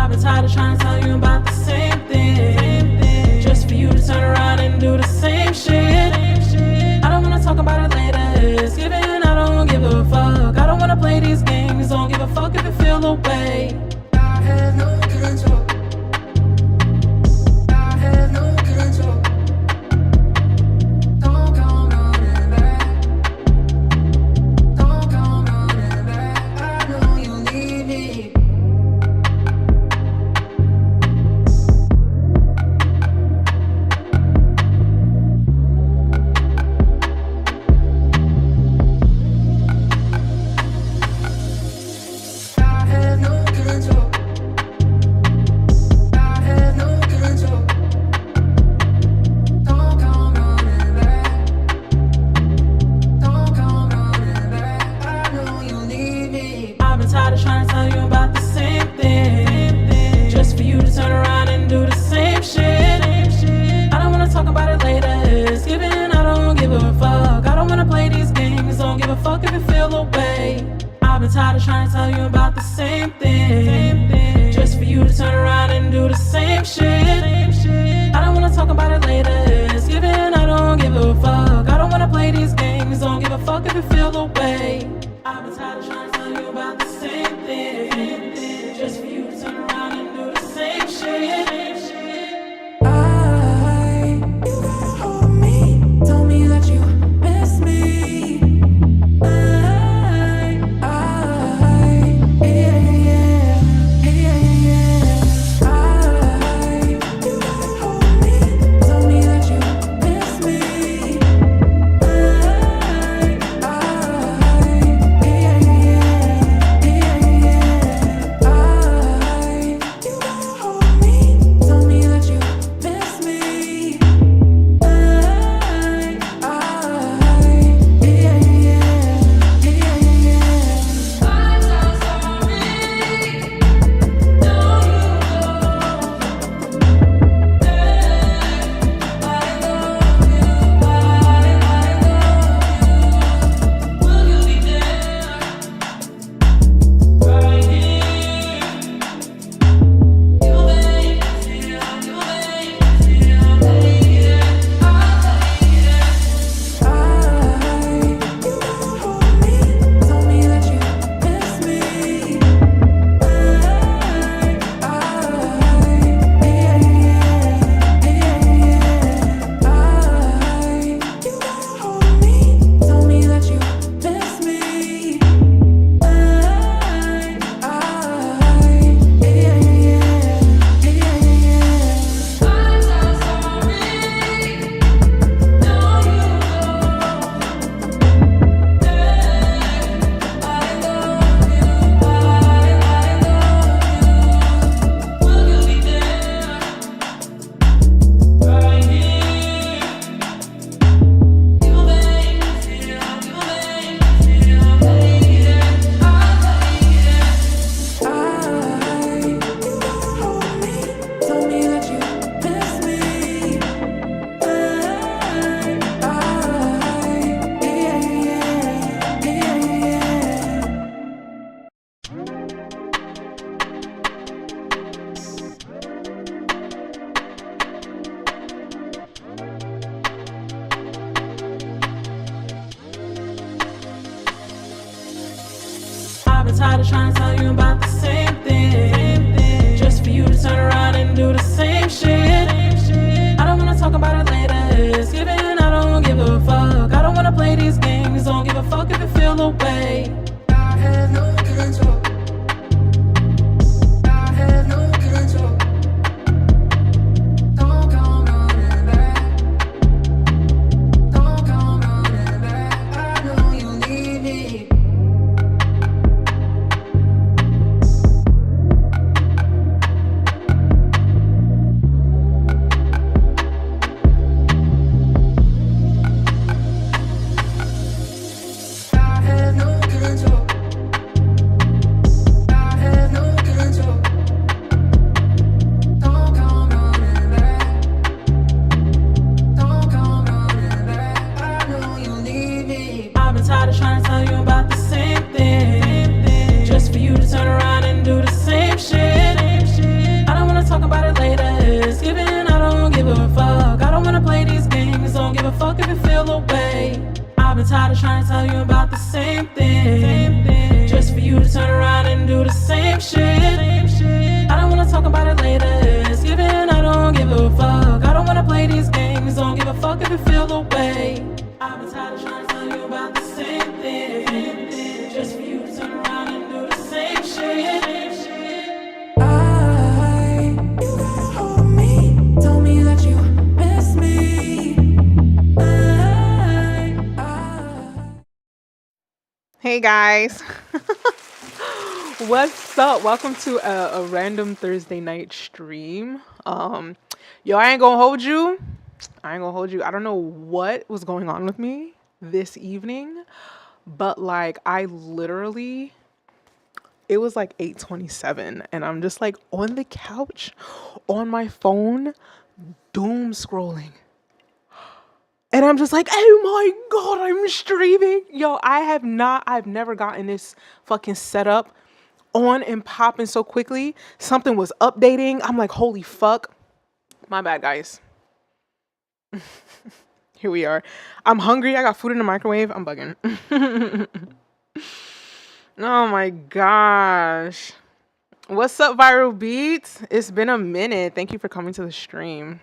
I've been tired of trying to tell you about the same thing, just for you to turn around and do the same shit. I don't wanna talk about it later, it's given, I don't give a fuck. I don't wanna play these games, don't give a fuck if you feel the way. I have no control. I have no control. Don't come running back. Don't come running back. I know you need me. I have no control. I have no control. Don't come running back. Don't come running back. I know you need me. I've been tired of trying to tell you about the same thing, just for you to turn around and do the same shit. I don't wanna talk about it later, it's given, I don't give a fuck. I don't wanna play these games, don't give a fuck if you feel the way. I've been tired of trying to tell you about the same thing, just for you to turn around and do the same shit. I don't wanna talk about it later, it's given, I don't give a fuck. I don't wanna play these games, don't give a fuck if you feel the way. I've been tired of trying to tell you about the same thing, just for you to turn around and do the same shit. You gotta hold me. Tell me that you miss me. You gotta hold me. Tell me that you miss me. shit. I don't wanna talk about it later. It's given, I don't give a fuck. I don't wanna play these games. Don't give a fuck if you feel the way. I've been tired of trying to tell you about the same thing. Just for you to turn around and do the same shit. You gotta hold me. Tell me that you miss me. Hey guys, what's up? Welcome to a random Thursday night stream. Yo, I ain't gonna hold you. I don't know what was going on with me this evening, but like I literally, it was like 8:27 and I'm just like on the couch on my phone doom scrolling. And I'm just like, oh my God, I'm streaming. Yo, I've never gotten this fucking setup on and popping so quickly. Something was updating. I'm like, holy fuck. My bad, guys. Here we are. I'm hungry. I got food in the microwave. I'm bugging. Oh my gosh. What's up, Viral Beats? It's been a minute. Thank you for coming to the stream.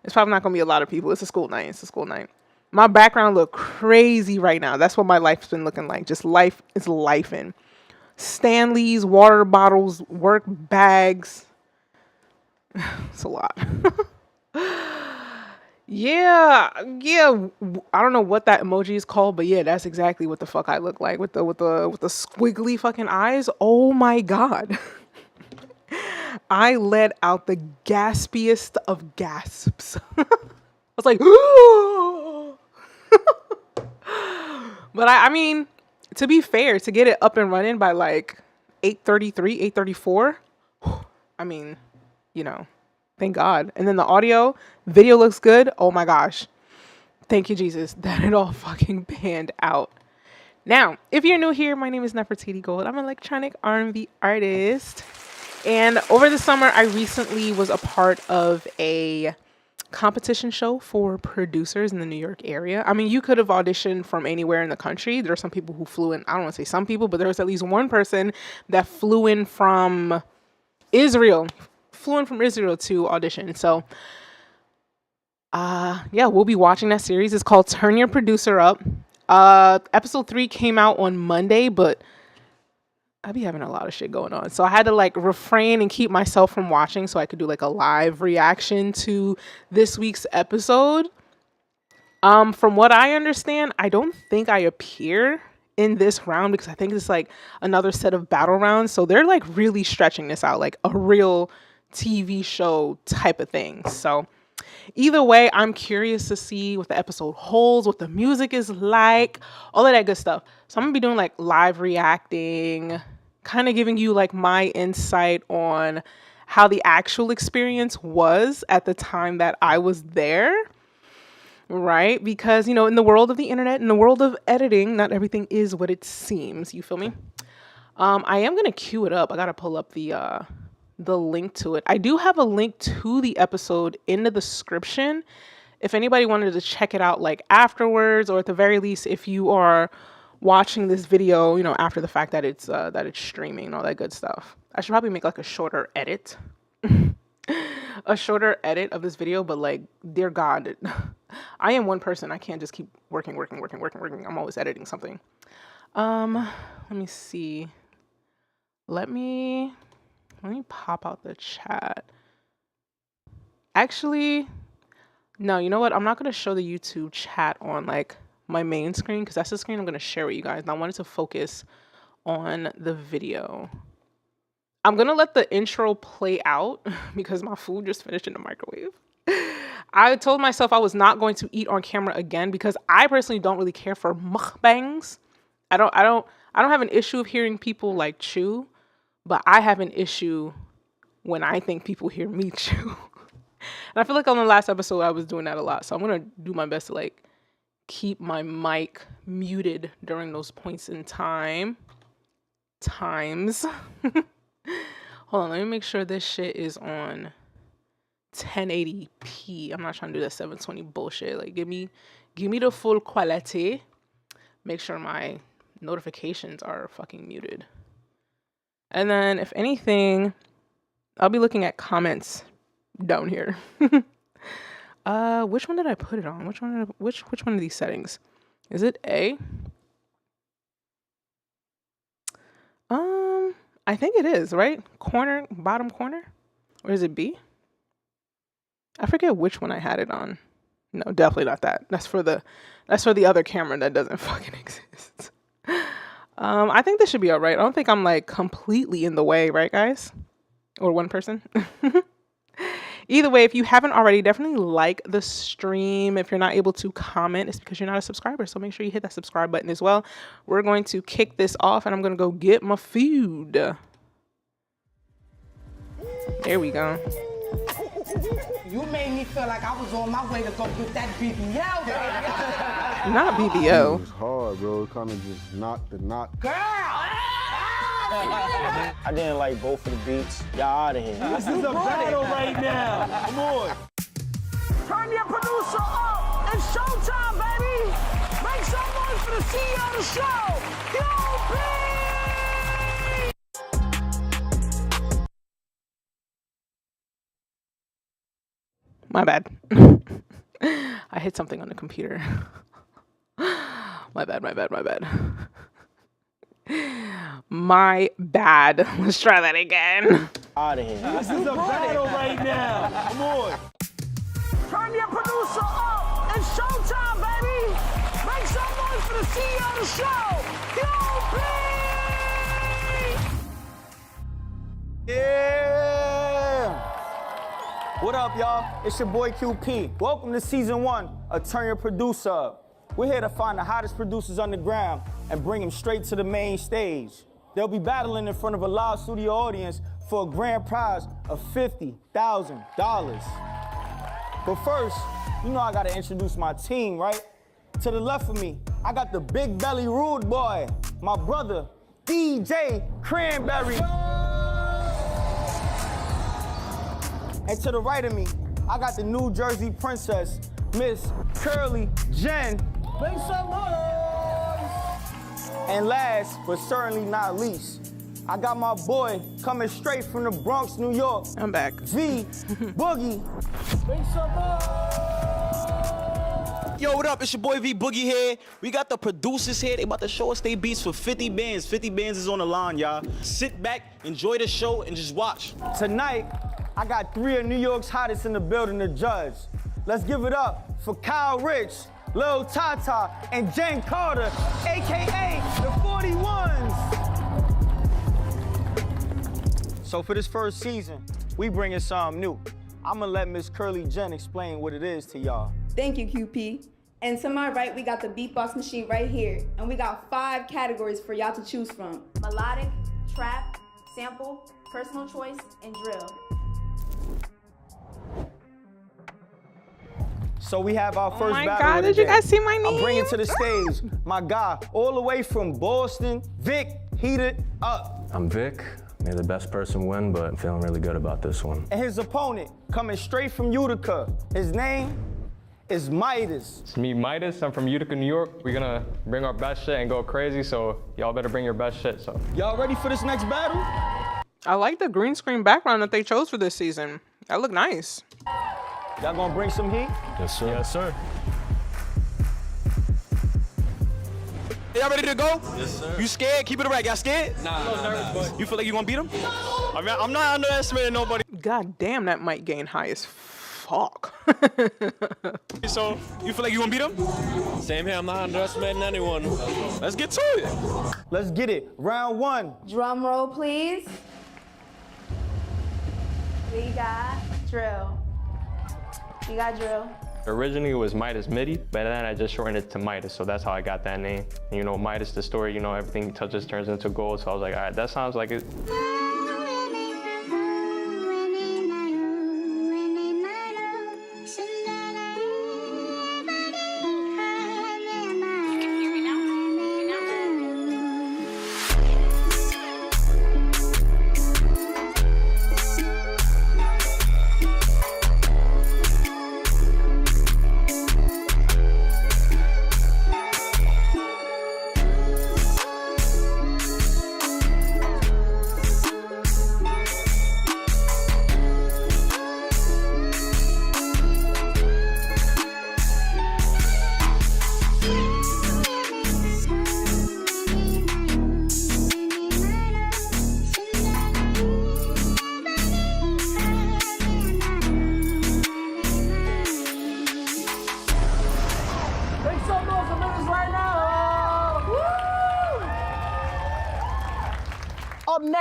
It's probably not going to be a lot of people. It's a school night. My background look crazy right now. That's what my life's been looking like. Just life is lifing. Stanley's, water bottles, work bags. It's a lot. Yeah. I don't know what that emoji is called, but yeah, that's exactly what the fuck I look like with the squiggly fucking eyes. Oh my God. I let out the gaspiest of gasps. I was like, but I mean, to be fair, to get it up and running by like 8:33, 8:34, I mean, you know, thank God. And then the video looks good. Oh my gosh. Thank you, Jesus, that it all fucking panned out. Now, if you're new here, my name is Nefertiti Gold. I'm an electronic R&B artist. And over the summer, I recently was a part of a competition show for producers in the New York area. I mean, you could have auditioned from anywhere in the country. There are some people who flew in. I don't want to say some people, but there was at least one person that flew in from Israel to audition. So, yeah, we'll be watching that series. It's called Turn Your Producer Up. Episode 3 came out on Monday, but I be having a lot of shit going on. So I had to like refrain and keep myself from watching so I could do like a live reaction to this week's episode. From what I understand, I don't think I appear in this round because I think it's like another set of battle rounds. So they're like really stretching this out like a real TV show type of thing. So either way, I'm curious to see what the episode holds, what the music is like, all of that good stuff. So I'm gonna be doing like live reacting, kind of giving you like my insight on how the actual experience was at the time that I was there, right? Because, you know, in the world of the internet, in the world of editing, not everything is what it seems. You feel me? I am gonna queue it up. I gotta pull up the link to it. I do have a link to the episode in the description if anybody wanted to check it out like afterwards, or at the very least if you are watching this video, you know, after the fact that it's streaming and all that good stuff. I should probably make like a shorter edit of this video, but like, dear God, I am one person. I can't just keep working. I'm always editing something. Let me see. Let me pop out the chat. Actually, no, you know what? I'm not going to show the YouTube chat on like my main screen because that's the screen I'm going to share with you guys. And I wanted to focus on the video. I'm going to let the intro play out because my food just finished in the microwave. I told myself I was not going to eat on camera again because I personally don't really care for mukbangs. I don't have an issue of hearing people like chew, but I have an issue when I think people hear me chew. And I feel like on the last episode I was doing that a lot. So I'm going to do my best to like keep my mic muted during those points in times. Hold on, let me make sure this shit is on 1080p. I'm not trying to do that 720 bullshit. Like give me the full quality. Make sure my notifications are fucking muted. And then if anything, I'll be looking at comments down here. Which one did I put it on? Which one of these settings? Is it A? I think it is, right? Corner, bottom corner? Or is it B? I forget which one I had it on. No, definitely not that. That's for the other camera that doesn't fucking exist. I think this should be all right. I don't think I'm like completely in the way, right, guys? Or one person. Either way, if you haven't already, definitely like the stream. If you're not able to comment, it's because you're not a subscriber. So make sure you hit that subscribe button as well. We're going to kick this off and I'm going to go get my food. There we go. You made me feel like I was on my way to go get that BBL, baby. Not It BBO. was hard, bro. It kind of just knocked the knock. Girl! I didn't like both of the beats. Y'all out of here. This is a battle right now. Come on. Turn your producer up. It's showtime, baby. Make some noise for the CEO of the show. QP! My bad. I hit something on the computer. My bad. My bad. Let's try that again. Out of here. This is a battle right now. Come on. Turn your producer up. It's showtime, baby. Make some noise for the CEO of the show. QP! Yeah! What up, y'all? It's your boy QP. Welcome to season 1 of Turn Your Producer Up. We're here to find the hottest producers underground and bring them straight to the main stage. They'll be battling in front of a live studio audience for a grand prize of $50,000. But first, you know I gotta introduce my team, right? To the left of me, I got the big belly rude boy, my brother, DJ Cranberry. And to the right of me, I got the New Jersey princess, Miss Curly Jen. Make some noise! And last, but certainly not least, I got my boy coming straight from the Bronx, New York, I'm back. V Boogie. Make some noise! Yo, what up? It's your boy V Boogie here. We got the producers here. They about to show us they beats for 50 bands. 50 bands is on the line, y'all. Sit back, enjoy the show, and just watch. Tonight, I got 3 of New York's hottest in the building to judge. Let's give it up for Kyle Rich, Lil Tata, and Jen Carter, AKA the 41s. So for this first season, we bringing something new. I'ma let Miss Curly Jen explain what it is to y'all. Thank you, QP. And to my right, we got the beatbox machine right here. And we got 5 categories for y'all to choose from. Melodic, trap, sample, personal choice, and drill. So we have our first my battle God, of the did you day. guys see my I'm bringing name? to the stage my guy, all the way from Boston, Vic, heat it up. I'm Vic. May the best person win, but I'm feeling really good about this one. And his opponent, coming straight from Utica. His name is Midas. It's me, Midas. I'm from Utica, New York. We're gonna bring our best shit and go crazy, so y'all better bring your best shit, so. Y'all ready for this next battle? I like the green screen background that they chose for this season. That looked nice. Y'all gonna bring some heat? Yes, sir. Yes, sir. Y'all ready to go? Yes, sir. You scared? Keep it a rack. Y'all scared? Nah. You feel like you gonna beat him? I mean, I'm not underestimating nobody. God damn, that mic gain high as fuck. So, you feel like you gonna beat him? Same here, I'm not underestimating anyone. Let's get to it. Let's get it. Round 1. Drum roll, please. We got drill. You got drill. Originally it was Midas MIDI, but then I just shortened it to Midas, so that's how I got that name. You know, Midas, the story, you know, everything he touches turns into gold, so I was like, all right, that sounds like it.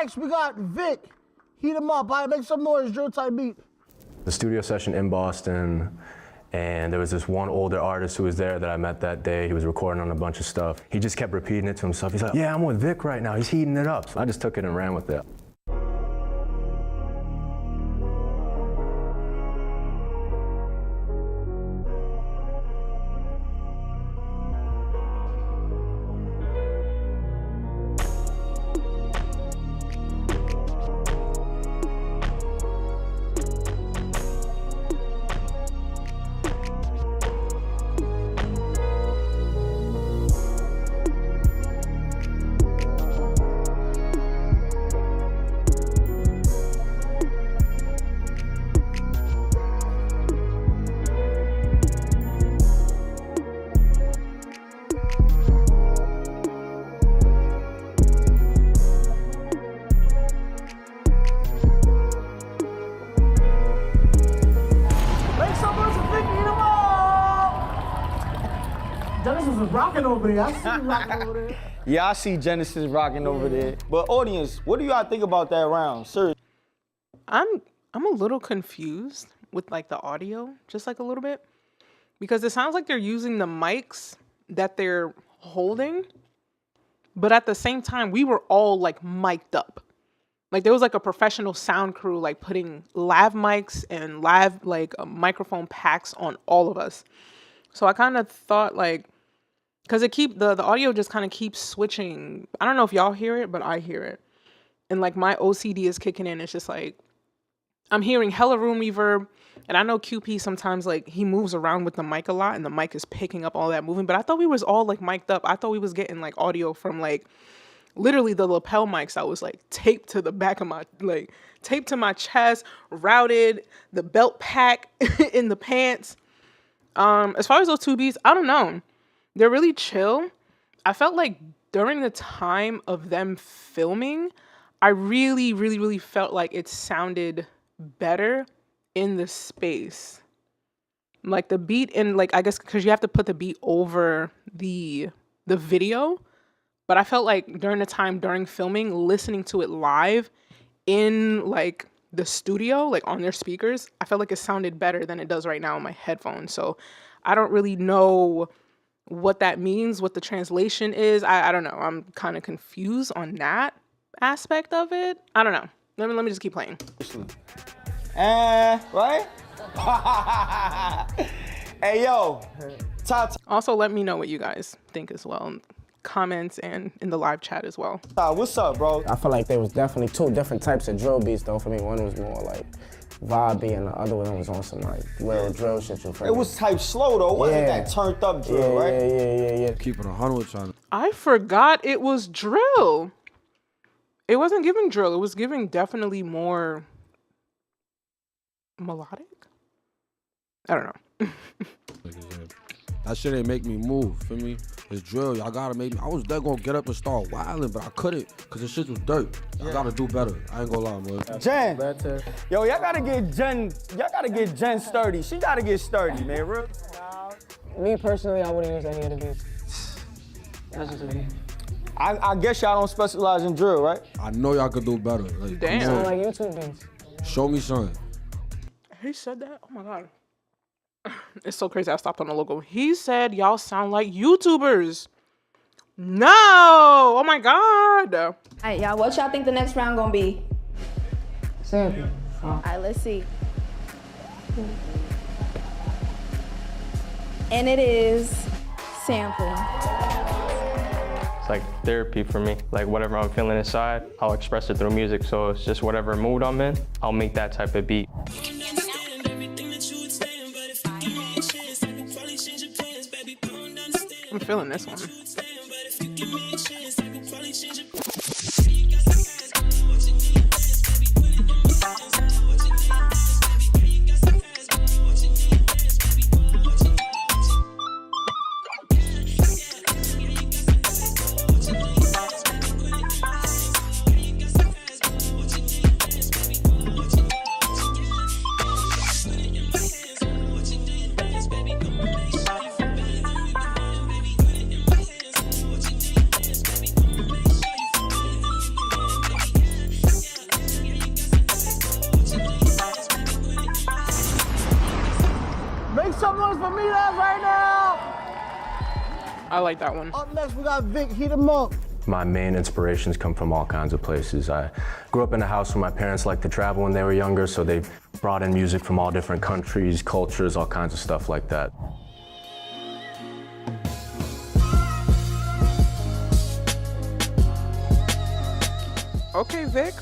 next we got Vic. Heat him up. All right, make some noise, drill type beat. The studio session in Boston, and there was this one older artist who was there that I met that day. He was recording on a bunch of stuff. He just kept repeating it to himself. He's like, yeah, I'm with Vic right now. He's heating it up. So I just took it and ran with it. Make some noise for Vic. Heat him up. Genesis is rocking over there. I see you rocking over there. Yeah, I see Genesis rocking over there. But audience, what do y'all think about that round? Seriously. I'm a little confused with like the audio, just like a little bit, because it sounds like they're using the mics that they're holding, but at the same time, we were all like mic'd up. Like there was like a professional sound crew like putting lav mics and lav like microphone packs on all of us. So I kind of thought like, because the audio just kind of keeps switching. I don't know if y'all hear it, but I hear it. And like my OCD is kicking in. It's just like, I'm hearing hella room reverb. And I know QP sometimes like he moves around with the mic a lot and the mic is picking up all that movement. But I thought we was all like mic'd up. I thought we was getting like audio from like literally the lapel mics that was like taped to the back of my, like taped to my chest, routed, the belt pack in the pants. As far as those two beats, I don't know. They're really chill. I felt like during the time of them filming, I really, really, really felt like it sounded better in the space. Like the beat and like, I guess because you have to put the beat over the video. But I felt like during the time during filming, listening to it live in like the studio, like on their speakers, I felt like it sounded better than it does right now on my headphones. So I don't really know what that means, what the translation is. I don't know. I'm kind of confused on that aspect of it. I don't know. Let me just keep playing. Right? Hey, yo. Also, let me know what you guys think as well. Comments and in the live chat as well. What's up, bro? I feel like there was definitely two different types of drill beats though. For me, one was more like vibey and the other one was on some like real drill shit. It was type slow though, wasn't that turned up drill, right? Yeah. Keep it 100 with y'all. I forgot it was drill. It wasn't giving drill. It was giving definitely more melodic. I don't know. That shit ain't make me move, feel me? It's drill, y'all gotta make me. I was there gonna get up and start wilding, but I couldn't, cause the shit was dirt. Y'all gotta do better. I ain't gonna lie, man. Jen, yo, y'all gotta get Jen sturdy. She gotta get sturdy, man, real. Me personally, I wouldn't use any of the beats. That's just me. I guess y'all don't specialize in drill, right? I know y'all could do better. Like, Damn. Sound like YouTube beats. Show me something. He said that? Oh my God. It's so crazy I stopped on the logo. He said y'all sound like YouTubers. No! Oh my God. All right, y'all, what y'all think the next round gonna be? Sample. All right, let's see. And it is sample. It's like therapy for me. Like whatever I'm feeling inside, I'll express it through music. So it's just whatever mood I'm in, I'll make that type of beat. I'm feeling this one. for Midas right now. I like that one. Up next, we got Vic. Heat him up. My main inspirations come from all kinds of places. I grew up in a house where my parents liked to travel when they were younger, so they brought in music from all different countries, cultures, all kinds of stuff like that. Okay, Vic.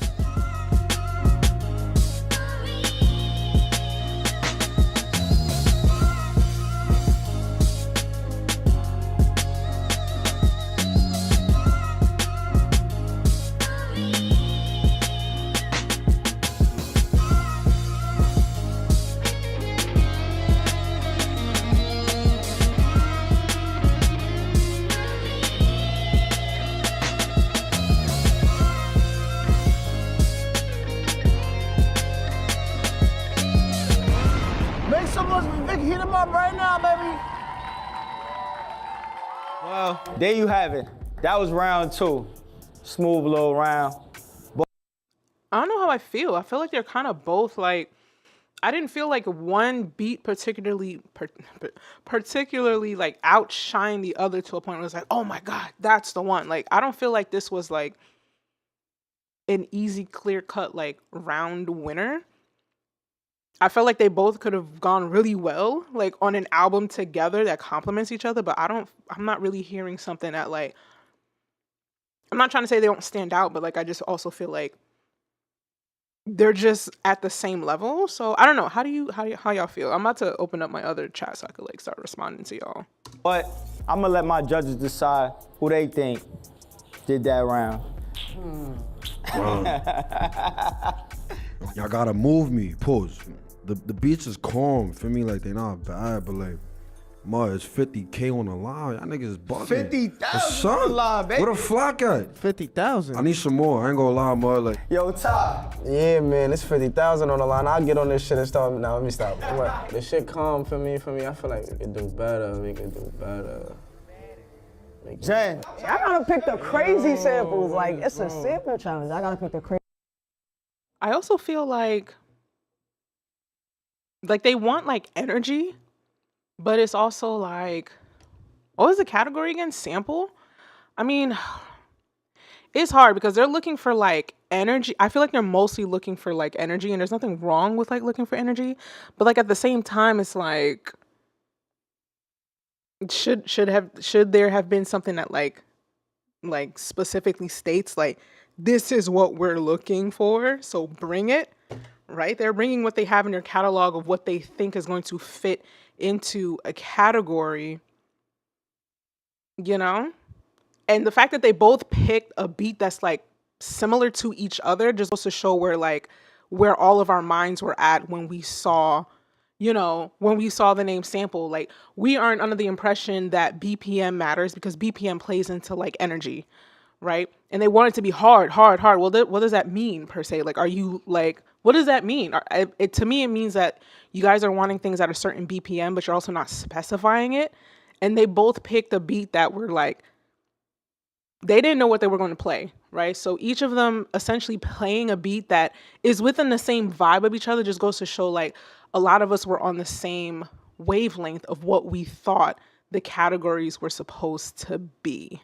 Make some noise for Vic. Heat him up right now, baby. Well, there you have it. That was round 2. Smooth little round. I don't know how I feel. I feel like they're kind of both like. I didn't feel like one beat particularly like outshine the other to a point where it's like, oh my god, that's the one. Like I don't feel like this was like an easy, clear cut like round winner. I felt like they both could have gone really well, like on an album together that complements each other, but I'm not really hearing something that like, I'm not trying to say they don't stand out, but like, I just also feel like they're just at the same level. So I don't know. How y'all feel? I'm about to open up my other chat so I could like start responding to y'all. But I'm gonna let my judges decide who they think did that round. Y'all gotta move me. Pause. The beats is calm. Feel me? Like they not bad, but like, it's 50K on the line. Y'all niggas is bugging. 50,000 on the line, baby. Where the flock at? 50,000. I need some more. I ain't gonna lie, like. Yo, Ty. Yeah, man, it's 50,000 on the line. I'll get on this shit and start. Now, let me stop. What? This shit calm for me. I feel like we could do better. Jen. I gotta pick the crazy samples. Like, it's a sample challenge. I gotta pick the crazy. I also feel like they want like energy, but it's also like, what was the category again? Sample? I mean, it's hard because they're looking for like energy. I feel like they're mostly looking for like energy, and there's nothing wrong with like looking for energy, but like at the same time, it's like, should there have been something that like specifically states like, this is what we're looking for, so bring it, right? They're bringing what they have in their catalog of what they think is going to fit into a category, you know? And the fact that they both picked a beat that's like similar to each other just goes to show where all of our minds were at when we saw, the name Sample. Like, we aren't under the impression that BPM matters because BPM plays into like energy, right? And they want it to be hard. Well, what does that mean per se? Like, are you like, what does that mean? To me, it means that you guys are wanting things at a certain BPM, but you're also not specifying it. And they both picked a beat that were like, they didn't know what they were going to play, right? So each of them essentially playing a beat that is within the same vibe of each other just goes to show like a lot of us were on the same wavelength of what we thought the categories were supposed to be.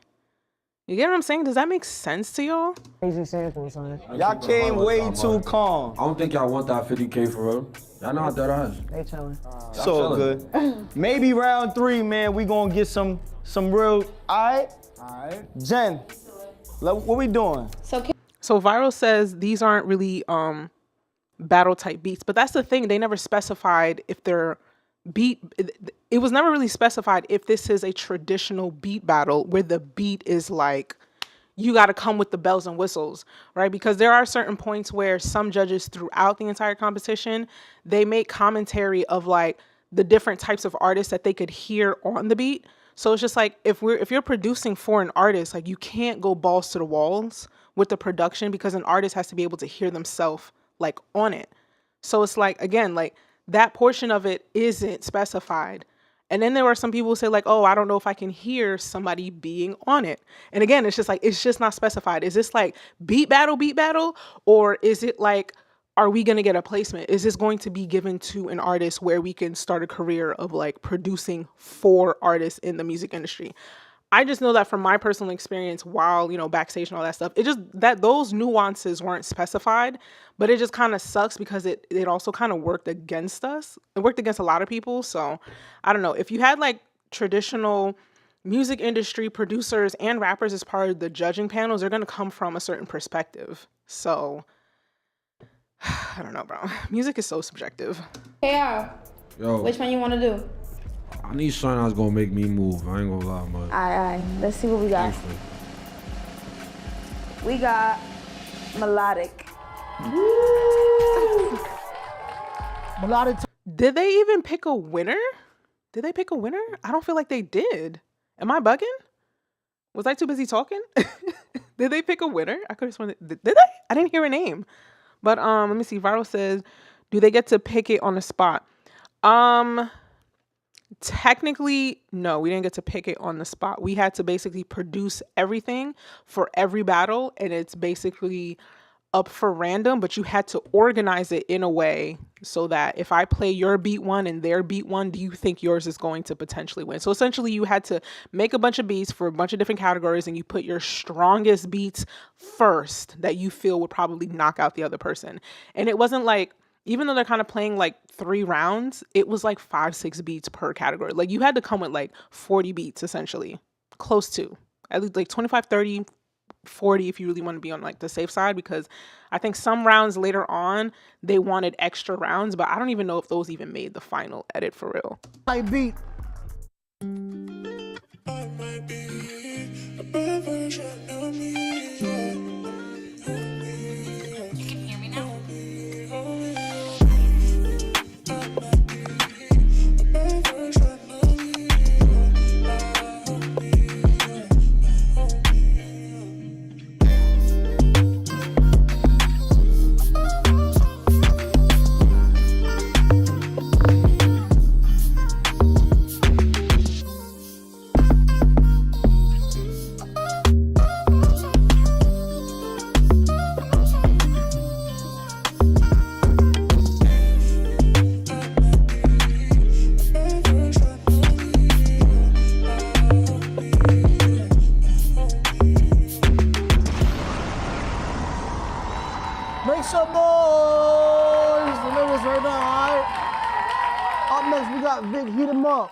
You get what I'm saying? Does that make sense to y'all? Crazy samples, son. Y'all came way too calm. I don't think y'all want that 50K for real. Y'all know how that is. They chilling. So good. Maybe round 3, man, we gonna get some real, all right? Jen, what we doing? So Viral says these aren't really battle type beats, but that's the thing. They never specified if they're beat. It was never really specified if this is a traditional beat battle where the beat is like, you got to come with the bells and whistles, right? Because there are certain points where some judges throughout the entire competition, they make commentary of like the different types of artists that they could hear on the beat. So it's just like, if you're producing for an artist, like you can't go balls to the walls with the production because an artist has to be able to hear themselves like on it. So it's like, again, like that portion of it isn't specified. And then there were some people who say like, oh, I don't know if I can hear somebody being on it. And again, it's just like, it's just not specified. Is this like beat battle, or is it like are we going to get a placement? Is this going to be given to an artist where we can start a career of like producing for artists in the music industry? I just know that from my personal experience while, you know, backstage and all that stuff, it just that those nuances weren't specified, but it just kind of sucks because it also kind of worked against us. It worked against a lot of people. So I don't know, if you had like traditional music industry producers and rappers as part of the judging panels, they're going to come from a certain perspective. So I don't know, bro. Music is so subjective. KR, Yo, which one you want to do? I need something that's gonna make me move. I ain't gonna lie, man. All right. Let's see what we got. We got melodic. Melodic. Did they even pick a winner? Did they pick a winner? I don't feel like they did. Am I bugging? Was I too busy talking? Did they pick a winner? I could have sworn. Did they? I didn't hear a name. But let me see. Viral says, do they get to pick it on the spot? Technically, no, we didn't get to pick it on the spot. We had to basically produce everything for every battle, and it's basically up for random, but you had to organize it in a way so that if I play your beat one and their beat one, do you think yours is going to potentially win? So essentially you had to make a bunch of beats for a bunch of different categories, and you put your strongest beats first that you feel would probably knock out the other person. And it wasn't like, even though they're kind of playing like 3 rounds, it was like 5-6 beats per category. Like you had to come with like 40 beats essentially, close to at least like 25, 30, 40 if you really want to be on like the safe side, because I think some rounds later on they wanted extra rounds, but I don't even know if those even made the final edit for real. I beat. Make some noise! The niggas right now, alright? Up next, we got Vic, heat him up.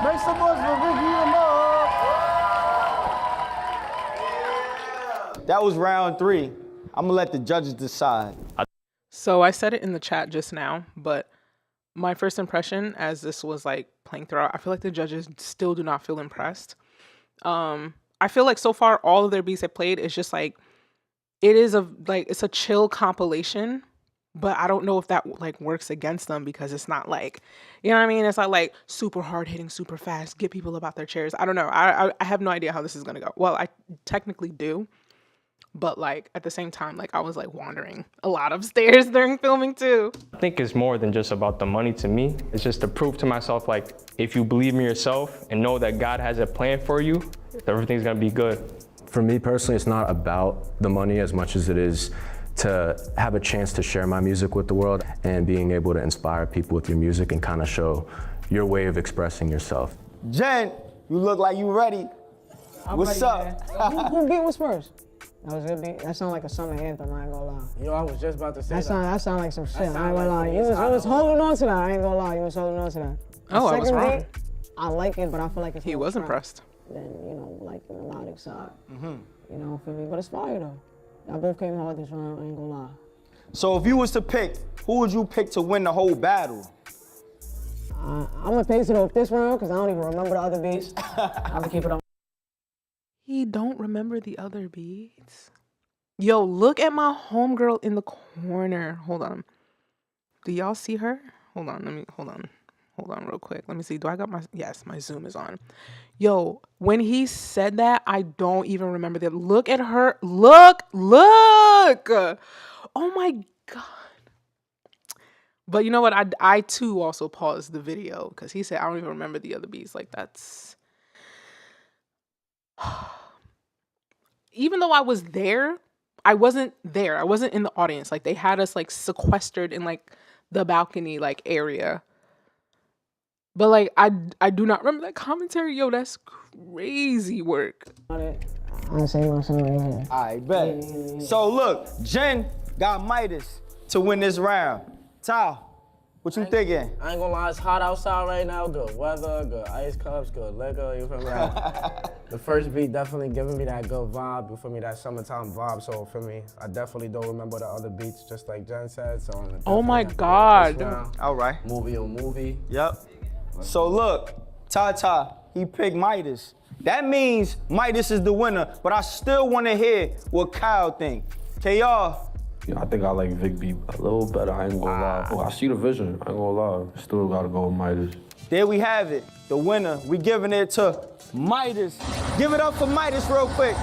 Make some noise for Vic, heat him up. That was round 3. I'm gonna let the judges decide. So I said it in the chat just now, but my first impression as this was like playing throughout, I feel like the judges still do not feel impressed. I feel like so far all of their beats they played is just like, it's a chill compilation, but I don't know if that like works against them because it's not like, you know what I mean? It's not like super hard hitting, super fast, get people about their chairs. I don't know. I have no idea how this is gonna go. Well, I technically do, but like at the same time, like I was like wandering a lot of stairs during filming too. I think it's more than just about the money to me. It's just to prove to myself, like, if you believe in yourself and know that God has a plan for you, everything's gonna be good. For me personally, it's not about the money as much as it is to have a chance to share my music with the world and being able to inspire people with your music and kind of show your way of expressing yourself. Jen, you look like you ready. What's ready, up? Who beat was first? That was a good beat. That sound like a summer anthem, I ain't gonna lie. Yo, I was just about to say that. That sound like some shit, I ain't gonna lie. You was holding on to that, I ain't gonna lie. You was holding on to that. Oh, I was Second wrong. beat, I like it, but I feel like it's He more was trap. impressed. than like the melodic side. You know, feel me? But it's fire though. Y'all both came hard this round. I ain't gonna lie. So if you was to pick, who would you pick to win the whole battle? I'm gonna pace it off this round because I don't even remember the other beats. I'm gonna keep it on. He don't remember the other beats. Yo, look at my homegirl in the corner. Hold on. Do y'all see her? Hold on. Hold on real quick. Let me see. Do I got my, yes, my Zoom is on. Yo, when he said that, I don't even remember that. Look at her. Look. Oh my God. But you know what? I too also paused the video because he said, I don't even remember the other beats. Like that's, even though I was there, I wasn't there. I wasn't in the audience. Like they had us like sequestered in like the balcony like area. But like I do not remember that commentary. Yo, that's crazy work. I'm saying my song right here. I bet. So look, Jen got Midas to win this round. Ty, what you thinking? I ain't gonna lie, it's hot outside right now. Good weather, good ice cups, good liquor, you feel me? The first beat definitely giving me that good vibe, you feel me? That summertime vibe, so for me, I definitely don't remember the other beats, just like Jen said, so I'm oh my God. All right. Movie on movie. Yep. So look, Ty, he picked Midas. That means Midas is the winner, but I still wanna hear what Kyle think. KR. Yeah, I think I like Vic B a little better. I ain't gonna lie. Oh, I see the vision. I ain't gonna lie. Still gotta go with Midas. There we have it. The winner. We giving it to Midas. Give it up for Midas real quick.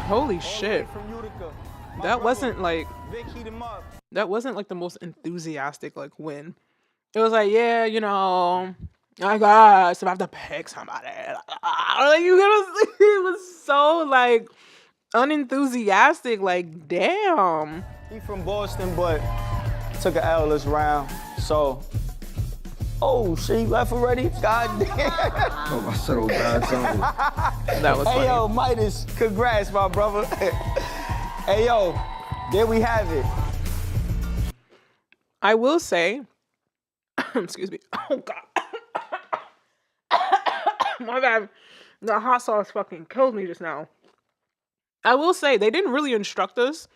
Holy shit. From Utica. That wasn't like, Vic, heat him up. that wasn't like the most enthusiastic like win. It was like, yeah, you know, I guess if I have to pick somebody. Like, you know, it was so like unenthusiastic, like damn. He from Boston, but took an L this round. So, oh, she left already? God damn. Oh, I settled down something. That was funny. Hey, yo, Midas, congrats, my brother. Hey, yo, there we have it. I will say, excuse me. Oh God. My bad. The hot sauce fucking killed me just now. I will say they didn't really instruct us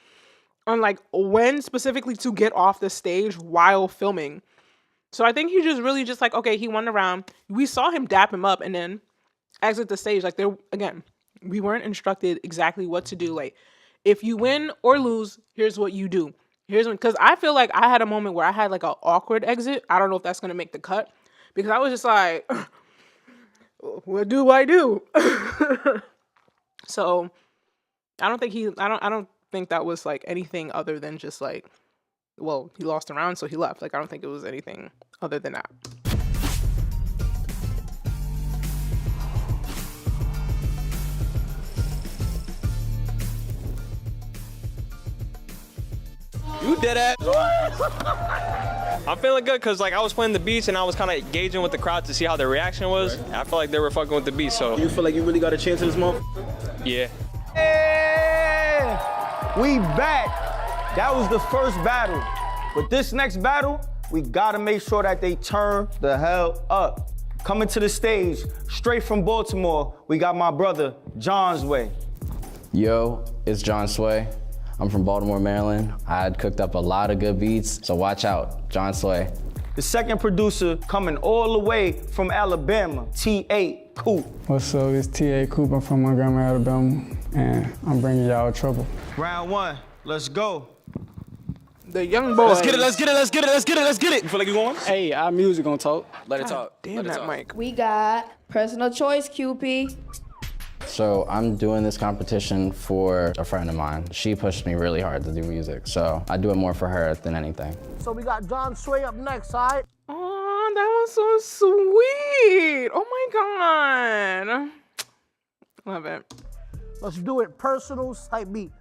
on like when specifically to get off the stage while filming. So I think he just really just like, okay, he won the round. We saw him dap him up and then exit the stage. Like there again, we weren't instructed exactly what to do. Like if you win or lose, here's what you do. Here's when, because I feel like I had a moment where I had like an awkward exit. I don't know if that's gonna make the cut because I was just like, what do I do? So I don't think that was like anything other than just like, well, he lost a round, so he left. Like I don't think it was anything other than that. You did it. I'm feeling good because like I was playing the beats and I was kind of engaging with the crowd to see how their reaction was. Right. I felt like they were fucking with the beats, so. You feel like you really got a chance in this month? Yeah. Yeah, we back. That was the first battle. But this next battle, we gotta make sure that they turn the hell up. Coming to the stage, straight from Baltimore, we got my brother, John Sway. Yo, it's John Sway. I'm from Baltimore, Maryland. I had cooked up a lot of good beats, so watch out, John Sway. The second producer coming all the way from Alabama, T.A. Coop. What's up, it's T.A. Coop. I'm from Montgomery, Alabama, and I'm bringing y'all trouble. Round one, let's go. The young boy. Let's get it, let's get it, let's get it, let's get it, let's get it. You feel like you going? Hey, our music gonna talk. Let it talk. Damn that mic. We got Personal Choice, QP. So I'm doing this competition for a friend of mine. She pushed me really hard to do music, so I do it more for her than anything. So we got John Sway up next, all right? Oh, that was so sweet. Oh my God. Love it. Let's do it. Personal type beat.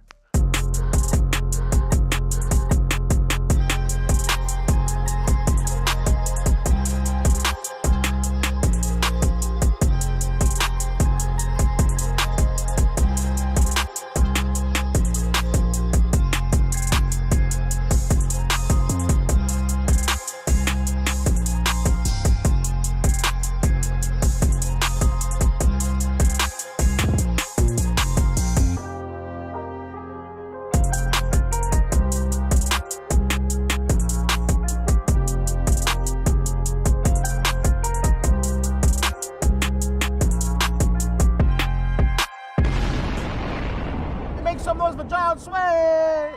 Make some noise for John Sway.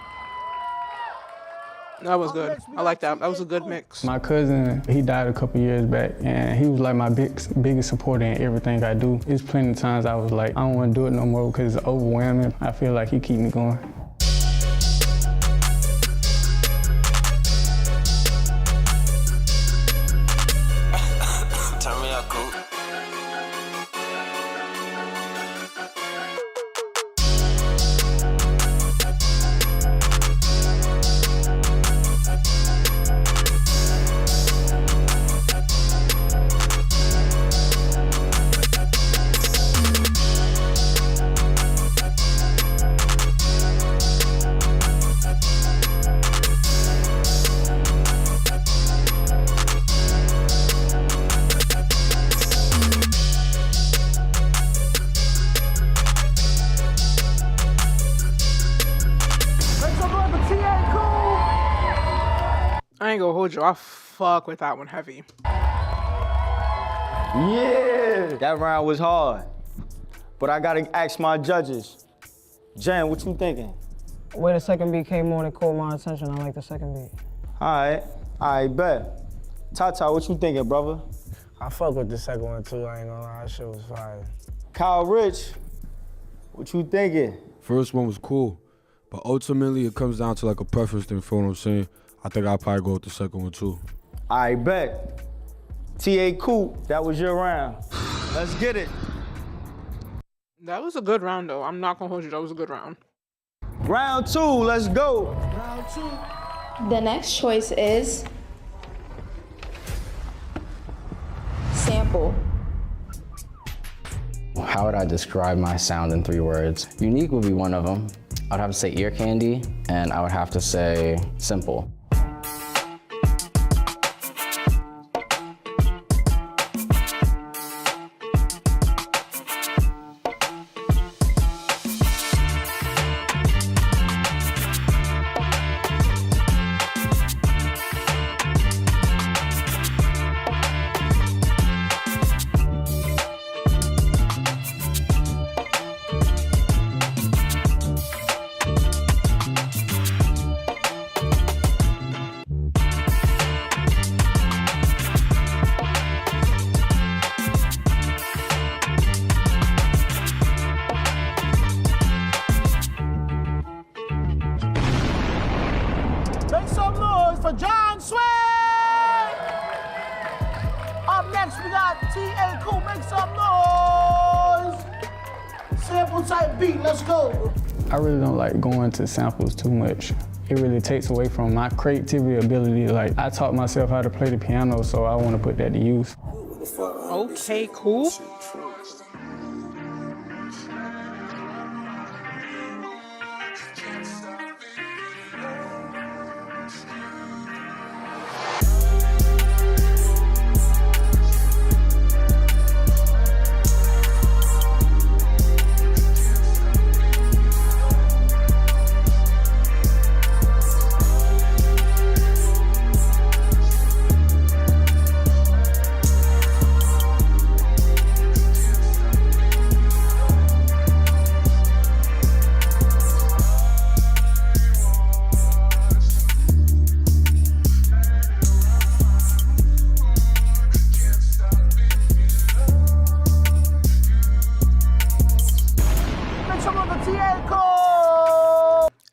That was good. I like that. That was a good mix. My cousin, he died a couple years back, and he was like my biggest supporter in everything I do. There's plenty of times I was like, I don't want to do it no more because it's overwhelming. I feel like he keep me going. Turn me up, cool. Make some noise for T.A. Cool. I ain't gonna hold you. I fuck with that one heavy. Yeah, that round was hard. But I gotta ask my judges. Jen, what you thinking? Where the second beat came on, it caught my attention. I like the second beat. All right, bet. Tata, what you thinking, brother? I fuck with the second one too, I ain't gonna lie, that shit was fire. Kyle Rich, what you thinking? First one was cool, but ultimately it comes down to like a preference thing, feel what I'm saying? I think I'll probably go with the second one too. I bet. T.A. Coop, that was your round. Let's get it. That was a good round, though. I'm not gonna hold you. That was a good round. Round 2, let's go. Round 2. The next choice is sample. How would I describe my sound in 3 words? Unique would be one of them. I'd have to say ear candy, and I would have to say simple. Make some noise for John Sway. Up next, we got T.A. Cool. Make some noise. Sample type beat. Let's go. I really don't like going to samples too much. It really takes away from my creativity ability. Like, I taught myself how to play the piano, so I want to put that to use. Okay, cool.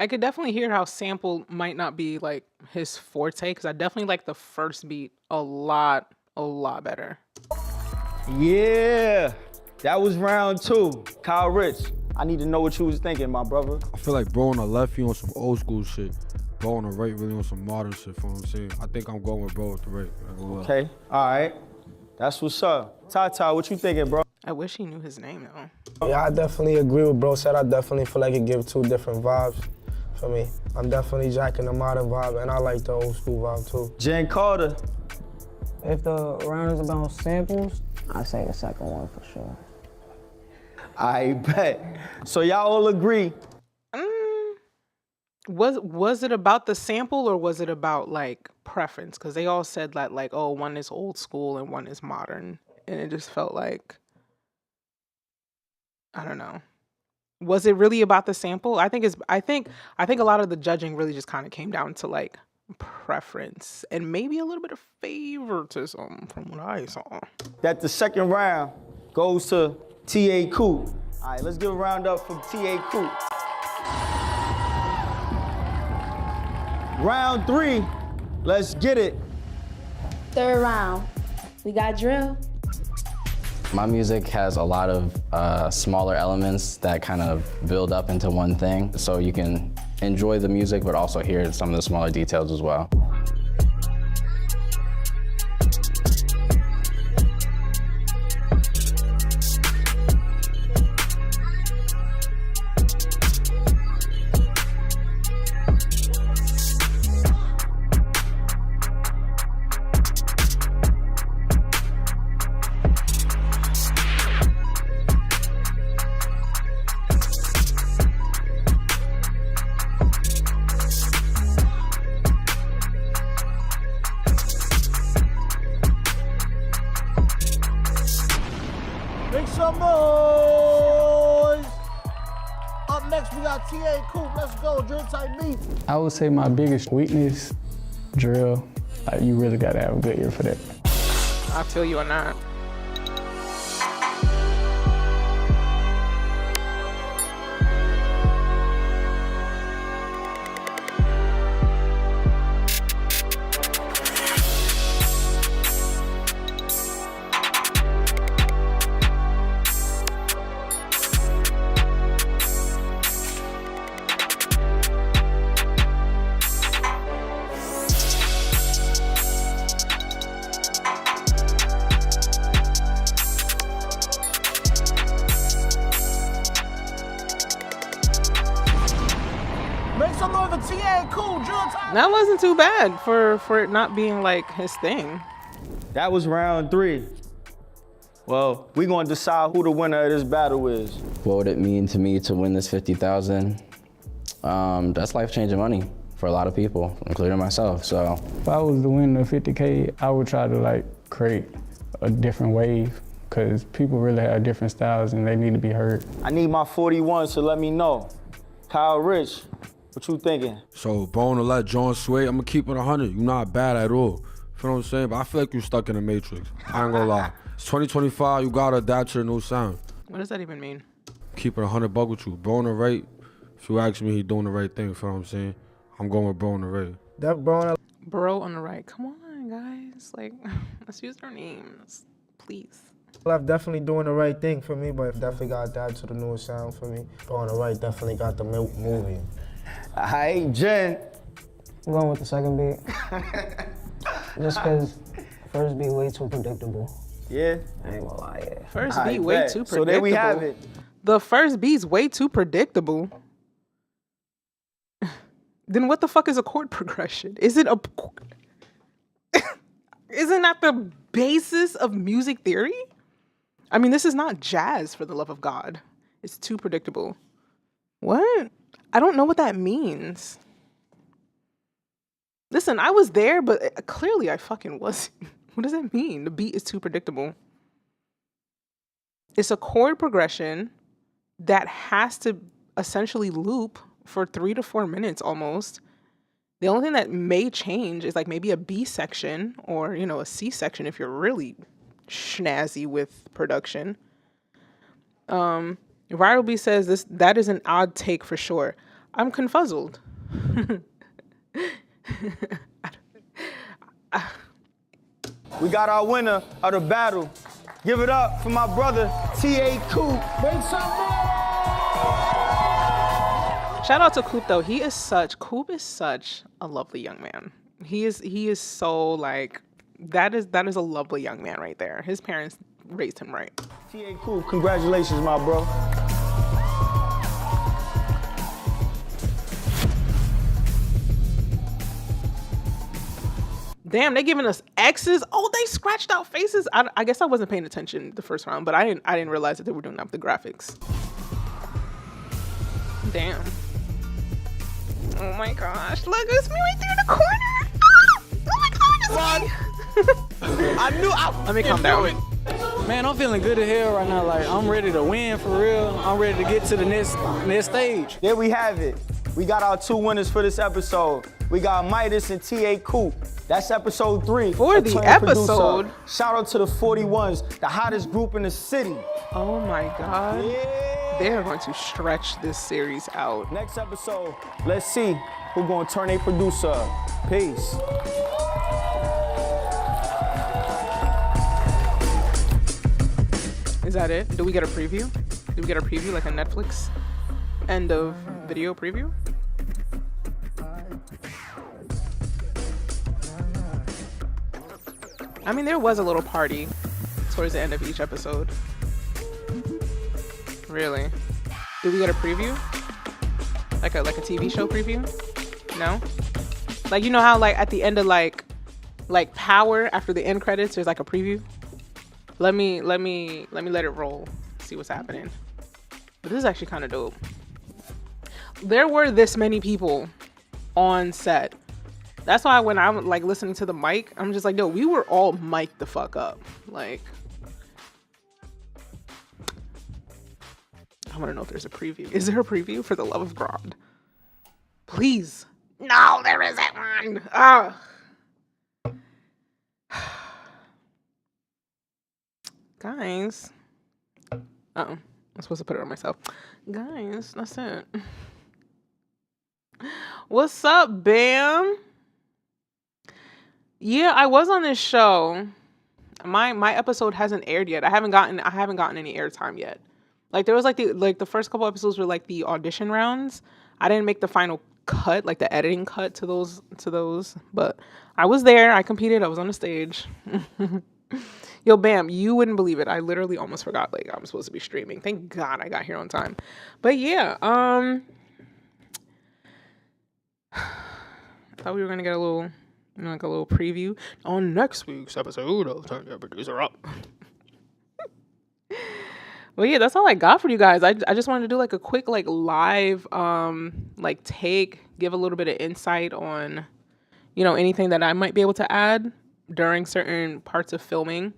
I could definitely hear how sample might not be like his forte, because I definitely like the first beat a lot better. Yeah, that was round 2. Kyle Rich, I need to know what you was thinking, my brother. I feel like bro on the left, he on some old school shit. Bro on the right, really on some modern shit, feel what I'm saying? I think I'm going with bro with the right. Okay, all right. That's what's up. Tata, what you thinking, bro? I wish he knew his name, though. Yeah, I definitely agree with bro said. I definitely feel like it gives 2 different vibes for me. I'm definitely jacking the modern vibe, and I like the old school vibe too. Jen Carter. If the round is about samples, I say the second one for sure. I bet. So y'all all agree? Was it about the sample, or was it about like preference? Because they all said that like, oh, one is old school and one is modern, and it just felt like, I don't know. Was it really about the sample? I think a lot of the judging really just kind of came down to like preference and maybe a little bit of favoritism from what I saw. That the second round goes to T.A. Coop. All right, let's give a round up for T.A. Coop. Round 3, let's get it. Third round, we got drill. My music has a lot of smaller elements that kind of build up into one thing, so you can enjoy the music but also hear some of the smaller details as well. Make some noise. Up next, we got T.A. Coop. Let's go, drill type beat. I would say my biggest weakness, drill. You really gotta have a good ear for that. I feel you on that. Make some noise for T.A. Coop, drill type. That wasn't too bad for it not being like his thing. That was round 3. Well, we're gonna decide who the winner of this battle is. What would it mean to me to win this 50,000? That's life-changing money for a lot of people, including myself, so. If I was the winner of 50K, I would try to like create a different wave because people really have different styles and they need to be heard. I need my 41, so let me know. Kyle Rich, what you thinking? So, Bone to let John sway, I'm gonna keep it 100. You're not bad at all. Feel what I'm saying? But I feel like you're stuck in the Matrix. I ain't gonna lie. It's 2025, you gotta adapt to the new sound. What does that even mean? Keep it 100 buck with you. Bone the right. If you ask me, he doing the right thing. Feel what I'm saying? I'm going with Bone the right. That bro, Bro on the right. Come on, guys. Like, let's use their names, please. Left definitely doing the right thing for me, but definitely got to adapt to the newest sound for me. Bro on the right definitely got the movie. Hey, Jen. I'm going with the second beat. Just because first beat way too predictable. Yeah? I ain't gonna lie, yeah. First I beat way bet. too predictable. So there we have it. The first beat's way too predictable. Then what the fuck is a chord progression? Isn't that the basis of music theory? I mean, this is not jazz, for the love of God. It's too predictable. What? I don't know what that means. Listen, I was there, but clearly I fucking wasn't. What does that mean? The beat is too predictable. It's a chord progression that has to essentially loop for 3 to 4 minutes almost. The only thing that may change is like maybe a B section or, you know, a C section if you're really snazzy with production. Viral B says that is an odd take for sure. I'm confuzzled. We got our winner of the battle. Give it up for my brother, T.A. Coop. Make some noise. Shout out to Coop though. Coop is such a lovely young man. He is so like that is a lovely young man right there. His parents raised him right. T.A. Coop, congratulations, my bro. Damn, they giving us X's. Oh, they scratched out faces. I guess I wasn't paying attention the first round, but I didn't realize that they were doing that with the graphics. Damn. Oh my gosh, look, it's me right there in the corner. Oh my god, it's me. I knew I Let me calm down. Man, I'm feeling good as hell right now. Like, I'm ready to win for real. I'm ready to get to the next stage. There we have it. We got our 2 winners for this episode. We got Midas and T.A. Coop. That's episode 3. For the Attorney episode? Producer. Shout out to the 41s, the hottest group in the city. Oh my God. They are going to stretch this series out. Next episode, let's see who's going to turn a producer up. Peace. Is that it? Do we get a preview? Do we get a preview like a Netflix end of video preview? I mean, there was a little party towards the end of each episode. Really? Do we get a preview? Like a TV show preview? No? Like, you know how like at the end of like Power, after the end credits, there's like a preview? Let me let it roll. See what's happening. But this is actually kind of dope. There were this many people on set. That's why when I'm like listening to the mic, I'm just like, no, we were all mic'd the fuck up. Like, I want to know if there's a preview. Is there a preview, for the love of God? Please. No, there isn't one. Guys. Uh-oh. I'm supposed to put it on myself. Guys, that's it. What's up, Bam? Yeah, I was on this show. My episode hasn't aired yet. I haven't gotten any airtime yet. Like there was the first couple episodes were like the audition rounds. I didn't make the final cut, like the editing cut to those, but I was there. I competed. I was on the stage. Yo, Bam, you wouldn't believe it. I literally almost forgot like I'm supposed to be streaming. Thank God I got here on time. But yeah, I thought we were gonna get a little, like a little preview on next week's episode of Turn Your Producer Up. Well, yeah, that's all I got for you guys. I just wanted to do like a quick like live like take, give a little bit of insight on, you know, anything that I might be able to add during certain parts of filming.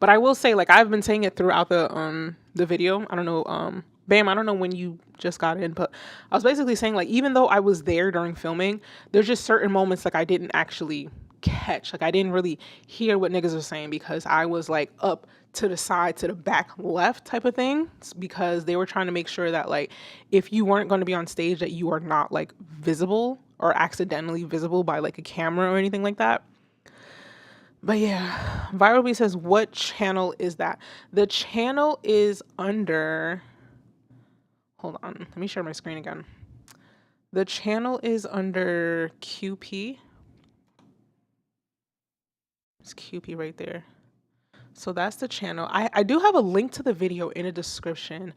But I will say, like, I've been saying it throughout the video. I don't know, Bam, I don't know when you just got in, but I was basically saying, like, even though I was there during filming, there's just certain moments like I didn't actually catch. Like I didn't really hear what niggas were saying because I was like up to the side, to the back left type of thing, because they were trying to make sure that like if you weren't going to be on stage that you are not like visible or accidentally visible by like a camera or anything like that. But yeah, Viral B says, what channel is that? The channel is under, hold on, let me share my screen again. The channel is under QP. It's QP right there. So that's the channel. I do have a link to the video in the description.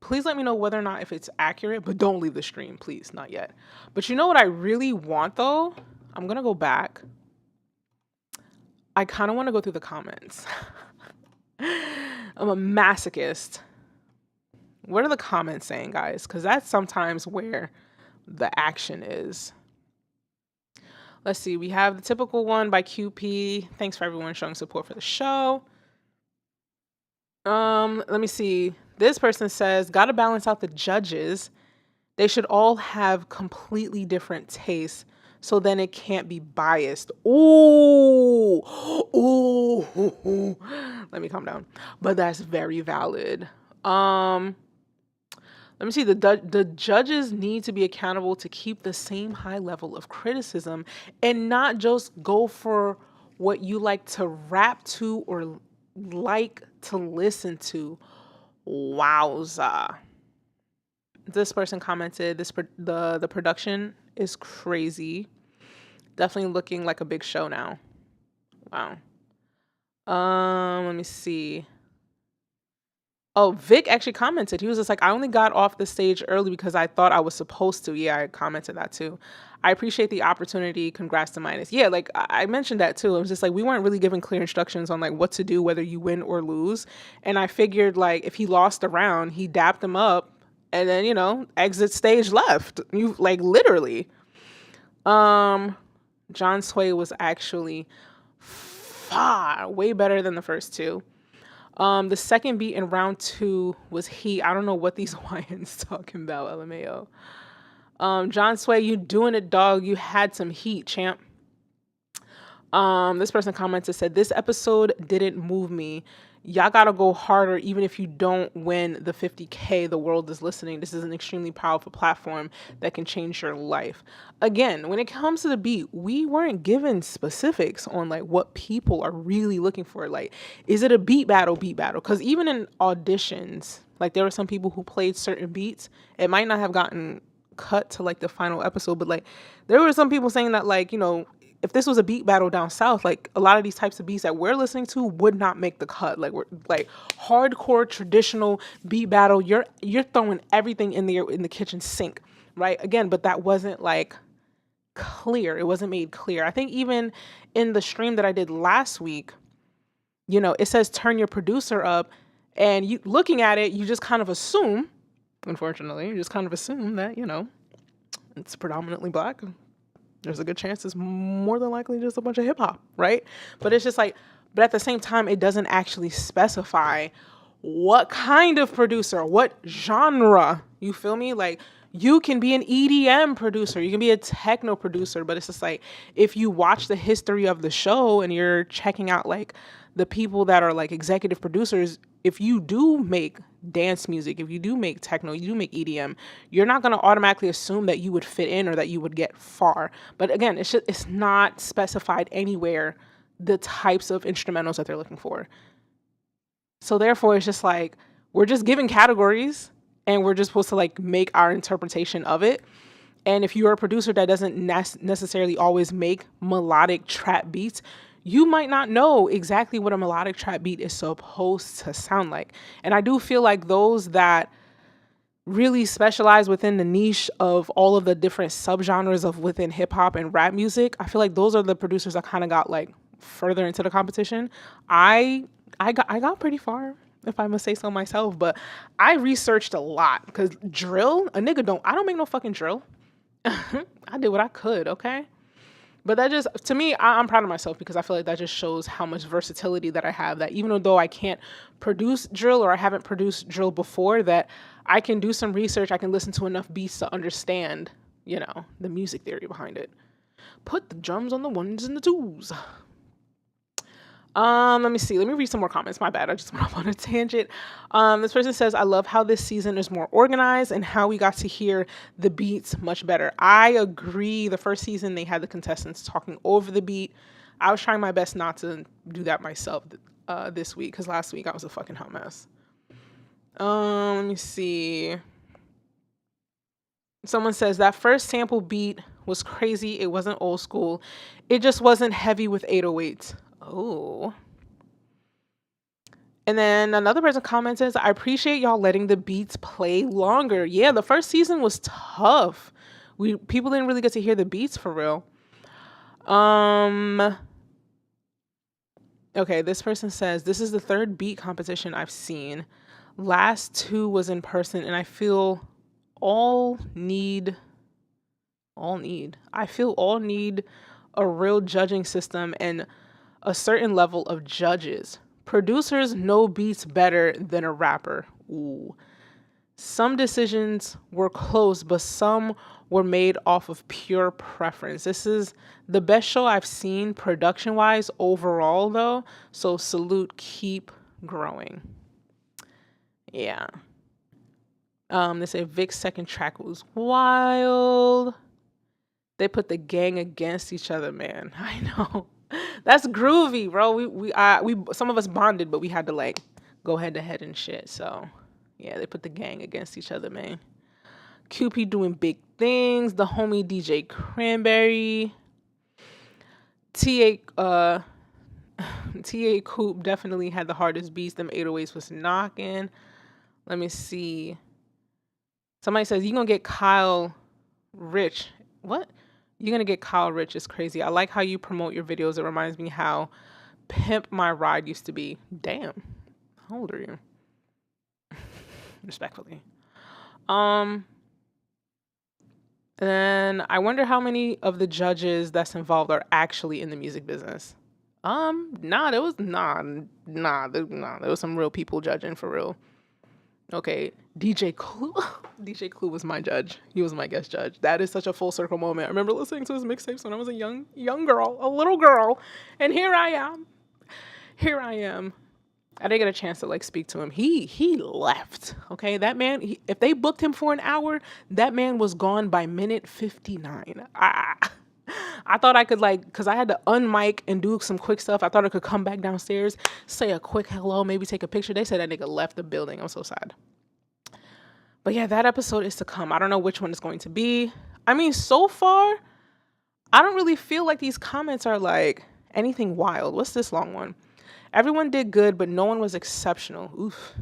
Please let me know whether or not if it's accurate, but don't leave the stream, please, not yet. But you know what I really want though? I'm gonna go back. I kind of want to go through the comments. I'm a masochist. What are the comments saying, guys? Because that's sometimes where the action is. Let's see. We have the typical one by QP. Thanks for everyone showing support for the show. Let me see. This person says, gotta balance out the judges. They should all have completely different tastes, so then it can't be biased. Ooh. Ooh. Let me calm down. But that's very valid. Let me see. The judges need to be accountable to keep the same high level of criticism and not just go for what you like to rap to or like to listen to. Wowza. This person commented, the production is crazy. Definitely looking like a big show now. Wow. Let me see. Oh, Vic actually commented. He was just like, I only got off the stage early because I thought I was supposed to. Yeah, I commented that too. I appreciate the opportunity. Congrats to Midas. Yeah, like I mentioned that too. It was just like we weren't really given clear instructions on like what to do, whether you win or lose. And I figured like if he lost a round, he dapped him up and then, you know, exit stage left. You like literally. John Sway was actually far way better than the first two. The second beat in round 2 was Heat. I don't know what these YNs talking about, LMAO. John Sway, you doing it, dog. You had some heat, champ. This person commented, said, this episode didn't move me. Y'all gotta go harder even if you don't win the 50K. The world is listening. This is an extremely powerful platform that can change your life. Again, when it comes to the beat, we weren't given specifics on like what people are really looking for. Like, is it a beat battle? Because even in auditions, like there were some people who played certain beats. It might not have gotten cut to like the final episode, but like there were some people saying that like, you know, if this was a beat battle down south, like a lot of these types of beats that we're listening to would not make the cut. Like we're like hardcore traditional beat battle. You're throwing everything in the kitchen sink, right? Again, but that wasn't like clear. It wasn't made clear. I think even in the stream that I did last week, you know, it says turn your producer up, and you looking at it, you just kind of assume, unfortunately, you just kind of assume that, you know, it's predominantly black. There's a good chance it's more than likely just a bunch of hip hop, right? But it's just like, but at the same time, it doesn't actually specify what kind of producer, what genre, you feel me? Like, you can be an EDM producer, you can be a techno producer, but it's just like, if you watch the history of the show and you're checking out like the people that are like executive producers, if you do make dance music, if you do make techno, you do make EDM, you're not going to automatically assume that you would fit in or that you would get far. But again, it's not specified anywhere the types of instrumentals that they're looking for. So therefore, it's just like, we're just given categories and we're just supposed to like make our interpretation of it. And if you're a producer that doesn't necessarily always make melodic trap beats, you might not know exactly what a melodic trap beat is supposed to sound like. And I do feel like those that really specialize within the niche of all of the different subgenres of within hip hop and rap music, I feel like those are the producers that kind of got like further into the competition. I got pretty far, if I must say so myself, but I researched a lot because drill, I don't make no fucking drill. I did what I could, okay? But that just, to me, I'm proud of myself because I feel like that just shows how much versatility that I have, that even though I can't produce drill or I haven't produced drill before, that I can do some research, I can listen to enough beats to understand, you know, the music theory behind it. Put the drums on the ones and the twos. Let me see. Let me read some more comments. My bad. I just went off on a tangent. This person says, I love how this season is more organized and how we got to hear the beats much better. I agree. The first season, they had the contestants talking over the beat. I was trying my best not to do that myself this week because last week I was a fucking hot mess. Let me see. Someone says, that first sample beat was crazy. It wasn't old school. It just wasn't heavy with 808s. Oh. And then another person commented, I appreciate y'all letting the beats play longer. Yeah, the first season was tough. People didn't really get to hear the beats for real. Okay, this person says, this is the third beat competition I've seen. Last two was in person, and I feel all need a real judging system and a certain level of judges. Producers know beats better than a rapper. Ooh. Some decisions were close, but some were made off of pure preference. This is the best show I've seen production-wise overall, though. So salute, keep growing. Yeah. They say Vic's second track was wild. They put the gang against each other, man. I know. That's groovy, bro. We some of us bonded, but we had to like go head to head and shit. So yeah, they put the gang against each other, man. QP doing big things. The homie DJ Cranberry. TA Coop definitely had the hardest beats. Them 808s was knocking. Let me see. Somebody says you gonna get Kyle Rich. What? You're going to get Kyle Rich. It's crazy. I like how you promote your videos. It reminds me how Pimp My Ride used to be. Damn. How old are you? Respectfully. And I wonder how many of the judges that's involved are actually in the music business. There was there was some real people judging for real. Okay, DJ Clue. DJ Clue was my judge. He was my guest judge. That is such a full circle moment. I remember listening to his mixtapes when I was a young girl, a little girl, and here I am. I didn't get a chance to like speak to him. He left. Okay, that man. If they booked him for an hour, that man was gone by minute 59. I thought I could cause I had to unmic and do some quick stuff. I thought I could come back downstairs, say a quick hello, maybe take a picture. They said that nigga left the building. I'm so sad. But yeah, that episode is to come. I don't know which one it's going to be. I mean, so far, I don't really feel like these comments are like anything wild. What's this long one? Everyone did good, but no one was exceptional. Oof.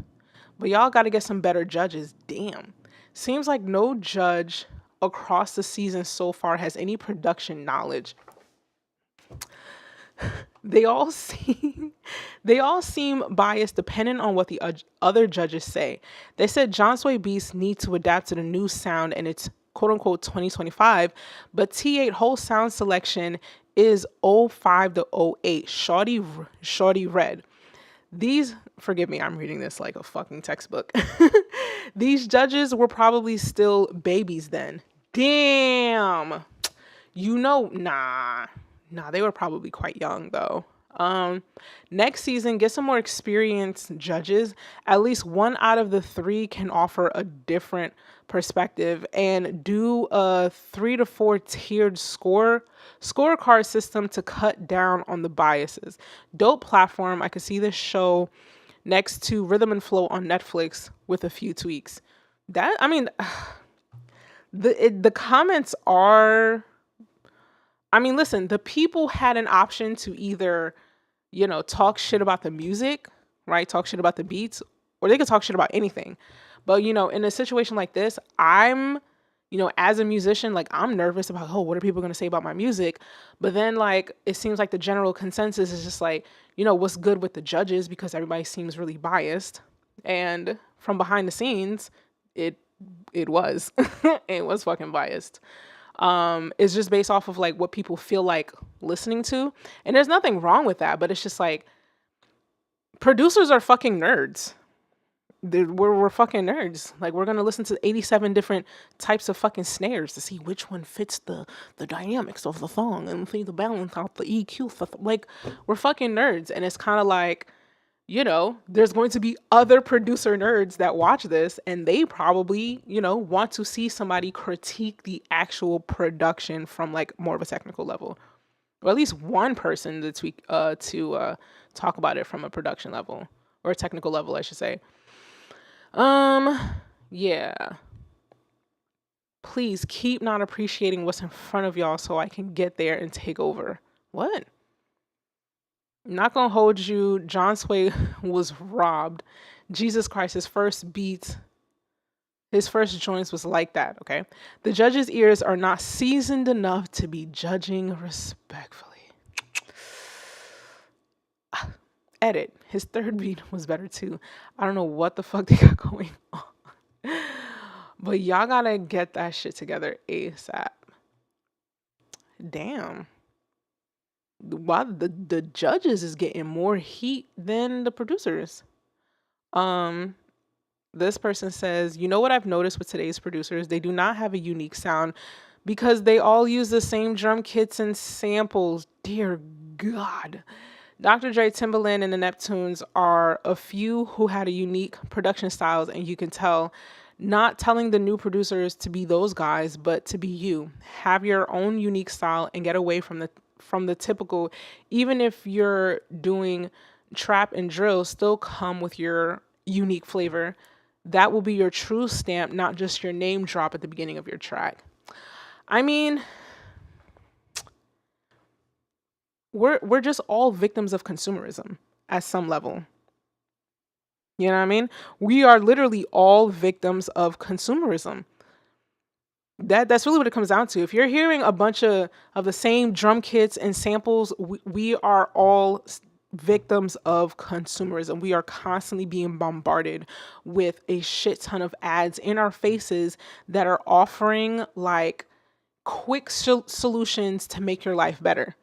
But y'all got to get some better judges. Damn. Seems like no judge across the season so far has any production knowledge. They all seem biased depending on what the other judges say. They said John Sway Beats need to adapt to the new sound and it's quote unquote 2025, but T8 whole sound selection is 05 to 08. Shorty Red. These, forgive me, I'm reading this like a fucking textbook. These judges were probably still babies then. Damn. Nah, they were probably quite young though. Next season, get some more experienced judges. At least one out of the three can offer a different perspective and do a 3 to 4 tiered scorecard system to cut down on the biases. Dope platform. I could see this show next to Rhythm and Flow on Netflix with a few tweaks. The comments are, listen, the people had an option to either, talk shit about the music, right? Talk shit about the beats, or they could talk shit about anything. But, in a situation like this, I'm, as a musician, I'm nervous about, what are people going to say about my music? But then, it seems like the general consensus is just what's good with the judges because everybody seems really biased. And from behind the scenes, it was. It was fucking biased. It's just based off of what people feel like listening to. And there's nothing wrong with that, but it's just producers are fucking nerds. We're fucking nerds. We're gonna listen to 87 different types of fucking snares to see which one fits the dynamics of the song and see the balance out the EQ. We're fucking nerds, and it's kind of there's going to be other producer nerds that watch this, and they probably want to see somebody critique the actual production from more of a technical level, or at least one person to talk about it from a production level or a technical level, I should say. Yeah. Please keep not appreciating what's in front of y'all so I can get there and take over. What? Not gonna hold you. John Sway was robbed. Jesus Christ, his first joints was like that, okay? The judge's ears are not seasoned enough to be judging respectfully. Edit. His third beat was better too. I don't know what the fuck they got going on. But y'all gotta get that shit together ASAP. Damn. Why the judges is getting more heat than the producers. This person says, what I've noticed with today's producers, they do not have a unique sound because they all use the same drum kits and samples. Dear God. Dr. Dre, Timbaland, and the Neptunes are a few who had a unique production styles, and you can tell. Not telling the new producers to be those guys, but to be you. Have your own unique style and get away from the typical. Even if you're doing trap and drill, still come with your unique flavor. That will be your true stamp, not just your name drop at the beginning of your track. We're just all victims of consumerism at some level. You know what I mean? We are literally all victims of consumerism. That's really what it comes down to. If you're hearing a bunch of the same drum kits and samples, we are all victims of consumerism. We are constantly being bombarded with a shit ton of ads in our faces that are offering quick solutions to make your life better.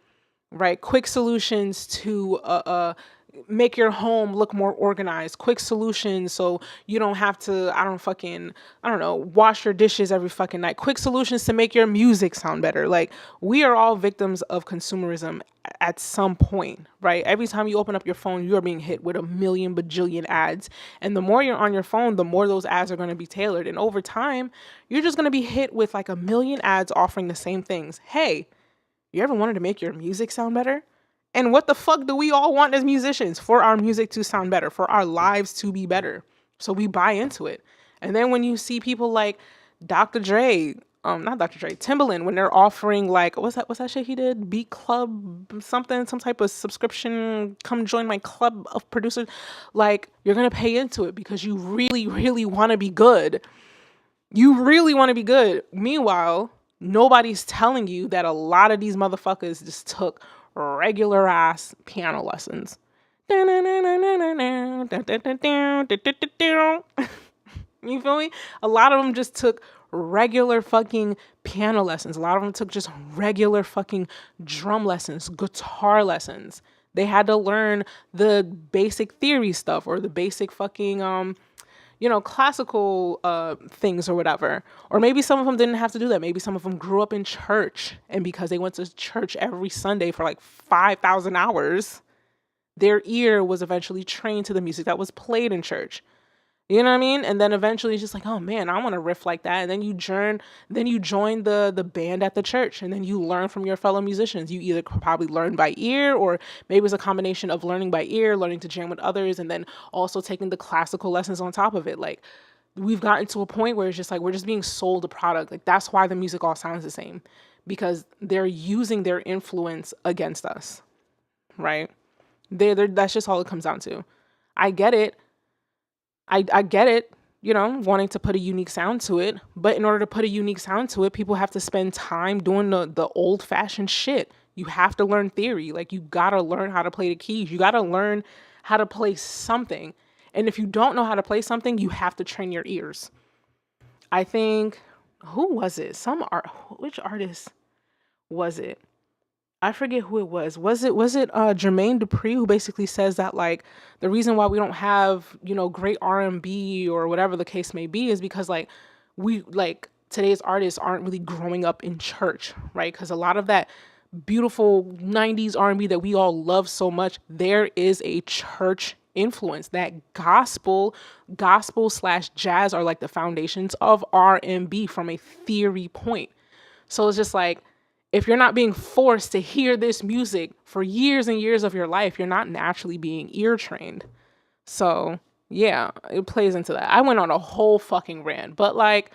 right? Quick solutions to make your home look more organized. Quick solutions so you don't have to, I don't know, wash your dishes every fucking night. Quick solutions to make your music sound better. Like, we are all victims of consumerism at some point, right? Every time you open up your phone, you are being hit with a million bajillion ads. And the more you're on your phone, the more those ads are going to be tailored. And over time, you're just going to be hit with like a million ads offering the same things. Hey, you ever wanted to make your music sound better? And what the fuck do we all want as musicians? For our music to sound better, for our lives to be better. So we buy into it. And then when you see people like Dr. Dre, not Dr. Dre, Timbaland, when they're offering like, what's that shit he did? Beat Club, something, some type of subscription, come join my club of producers. Like, you're going to pay into it because you really, really want to be good. You really want to be good. Meanwhile, nobody's telling you that a lot of these motherfuckers just took regular ass piano lessons. You feel me? A lot of them just took regular fucking piano lessons. A lot of them took just regular fucking drum lessons, guitar lessons. They had to learn the basic theory stuff or the basic fucking classical things or whatever. Or maybe some of them didn't have to do that. Maybe some of them grew up in church, and because they went to church every Sunday for like 5,000 hours, their ear was eventually trained to the music that was played in church. You know what I mean? And then eventually it's just like, oh man, I want to riff like that. And then you join the band at the church, and then you learn from your fellow musicians. You either probably learn by ear, or maybe it's a combination of learning by ear, learning to jam with others, and then also taking the classical lessons on top of it. Like, we've gotten to a point where it's just like, we're just being sold a product. Like, that's why the music all sounds the same, because they're using their influence against us, right? That's just all it comes down to. I get it. I get it, wanting to put a unique sound to it. But in order to put a unique sound to it, people have to spend time doing the old-fashioned shit. You have to learn theory. Like, you got to learn how to play the keys. You got to learn how to play something. And if you don't know how to play something, you have to train your ears. I think, who was it? Which artist was it? I forget who it was. Was it Jermaine Dupri, who basically says that, like, the reason why we don't have, great R&B or whatever the case may be is because, like, today's artists aren't really growing up in church, right? Because a lot of that beautiful 90s R&B that we all love so much, there is a church influence. That gospel / jazz are like the foundations of R&B from a theory point. So it's just like, if you're not being forced to hear this music for years and years of your life, you're not naturally being ear trained. So yeah, it plays into that. I went on a whole fucking rant, but like,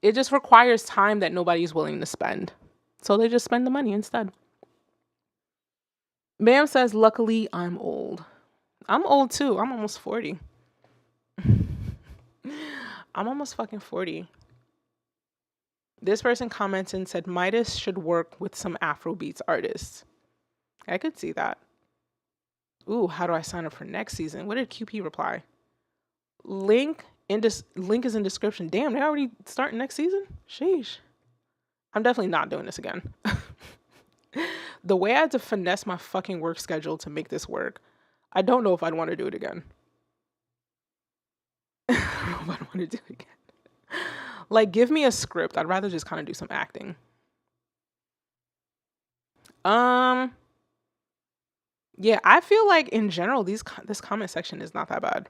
it just requires time that nobody's willing to spend. So they just spend the money instead. Bam says, luckily I'm old. I'm old too. I'm almost 40. I'm almost fucking 40. This person commented and said, Midas should work with some Afrobeats artists. I could see that. Ooh, how do I sign up for next season? What did QP reply? Link is in description. Damn, they already starting next season? Sheesh. I'm definitely not doing this again. The way I had to finesse my fucking work schedule to make this work, I don't know if I'd want to do it again. I don't know if I'd want to do it again. Like, give me a script. I'd rather just kind of do some acting. Yeah, I feel like in general, this comment section is not that bad.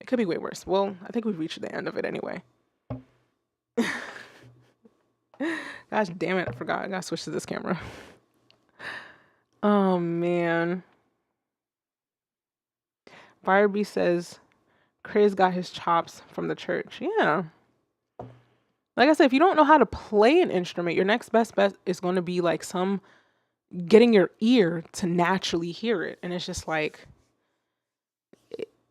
It could be way worse. Well, I think we've reached the end of it anyway. Gosh damn it, I forgot. I gotta switch to this camera. Oh, man. Barbie says, Chris got his chops from the church. Yeah. Like I said, if you don't know how to play an instrument, your next best bet is going to be like getting your ear to naturally hear it. And it's just like,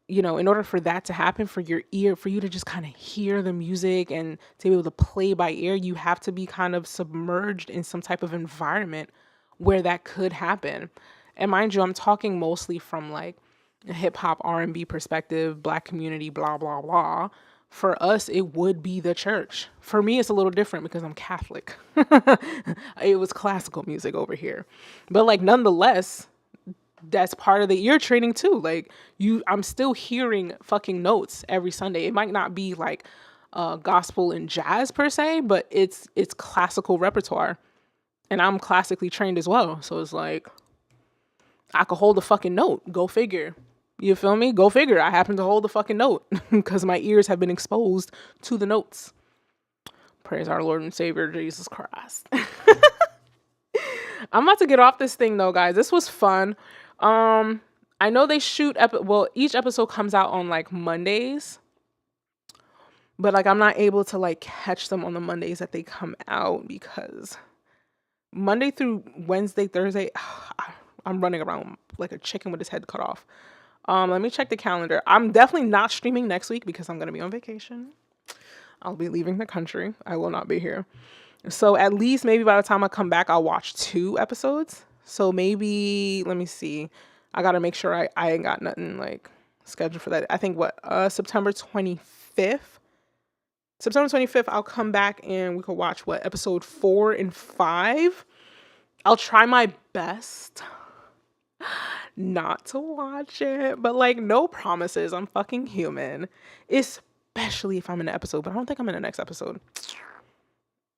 in order for that to happen, for your ear, for you to just kind of hear the music and to be able to play by ear, you have to be kind of submerged in some type of environment where that could happen. And mind you, I'm talking mostly from like a hip hop R&B perspective, Black community, blah, blah, blah. For us, it would be the church. For me, it's a little different because I'm Catholic. It was classical music over here. But like nonetheless, that's part of the ear training too. Like I'm still hearing fucking notes every Sunday. It might not be like gospel and jazz per se, but it's classical repertoire. And I'm classically trained as well. So it's like I could hold a fucking note. Go figure. You feel me? Go figure. I happen to hold the fucking note because my ears have been exposed to the notes. Praise our Lord and Savior, Jesus Christ. I'm about to get off this thing though, guys. This was fun. I know they shoot, each episode comes out on like Mondays, but like I'm not able to like catch them on the Mondays that they come out because Monday through Wednesday, Thursday, I'm running around like a chicken with his head cut off. Let me check the calendar. I'm definitely not streaming next week because I'm going to be on vacation. I'll be leaving the country. I will not be here. So at least maybe by the time I come back, I'll watch 2 episodes. So maybe, let me see. I got to make sure I ain't got nothing like scheduled for that. I think September 25th. September 25th, I'll come back and we could watch episode 4 and 5. I'll try my best not to watch it, but like no promises. I'm fucking human, especially if I'm in the episode, but I don't think I'm in the next episode.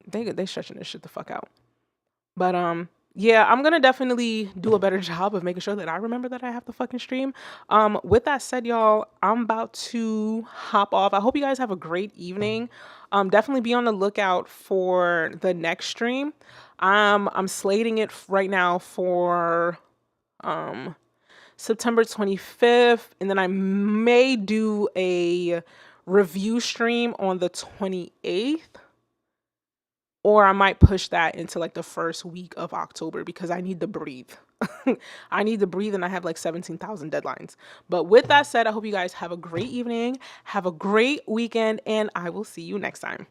They stretching this shit the fuck out. But yeah, I'm gonna definitely do a better job of making sure that I remember that I have to fucking stream. With that said, y'all, I'm about to hop off. I hope you guys have a great evening. Definitely be on the lookout for the next stream. I'm slating it right now for September 25th, and then I may do a review stream on the 28th, or I might push that into like the first week of October because I need to breathe. I need to breathe, and I have like 17,000 deadlines. But with that said, I hope you guys have a great evening, have a great weekend, and I will see you next time.